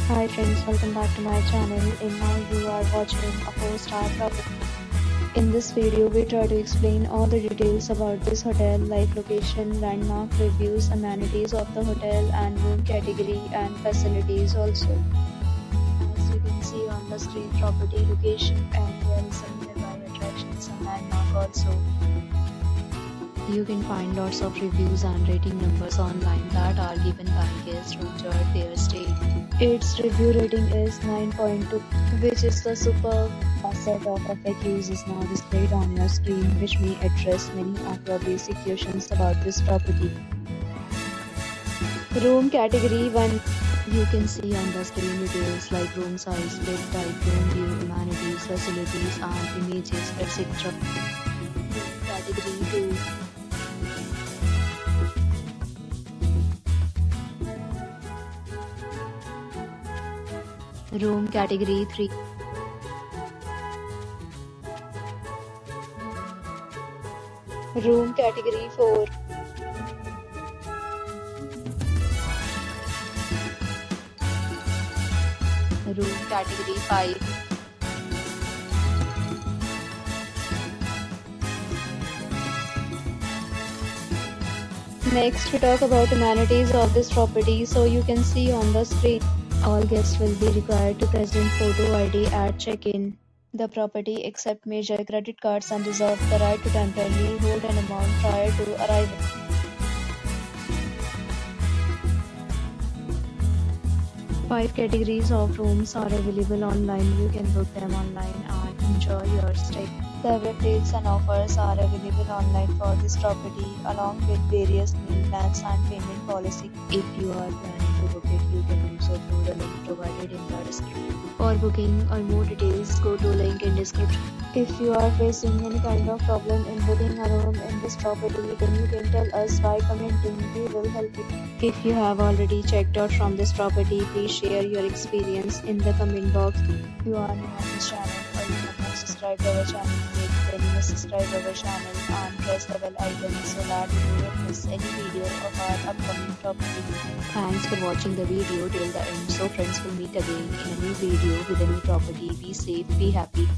Hi friends, welcome back to my channel, and now you are watching a 4-star property. In this video, we try to explain all the details about this hotel like location, landmark, reviews, amenities of the hotel and room category and facilities also. As you can see on the screen, property location and there is some nearby attractions and landmark also. You can find lots of reviews and rating numbers online that are given by guests who enjoyed their stay. Its review rating is 9.2, which is the superb. A set of FAQs is now displayed on your screen, which may address many of your basic questions about this property. Room category 1. You can see on the screen details like room size, bed type, room view, amenities, facilities, and images, etc. Room category 2. Room category 3. Room category 4. Room category 5. Next, we talk about amenities of this property. So you can see on the screen, all guests will be required to present photo ID at check-in. The property accepts major credit cards and reserves the right to temporarily hold an amount prior to arrival. Five categories of rooms are available online. You can book them online and enjoy your stay. Several rates and offers are available online for this property, along with various meal plans and payment policy. If you are planning to book it, you can do so through the link provided in the description. For booking or more details, go to link in description. If you are facing any kind of problem in booking a room in this property, then you can tell us by commenting. We will help you. If you have already checked out from this property, please share your experience in the comment box. If you are new on this channel or you have not subscribed our channel yet, then you must subscribe our channel and press the bell icon so that you do not miss any video of our upcoming property. Thanks for watching the video till the end. So friends, will meet again in a new video with a new property. Be safe, be happy.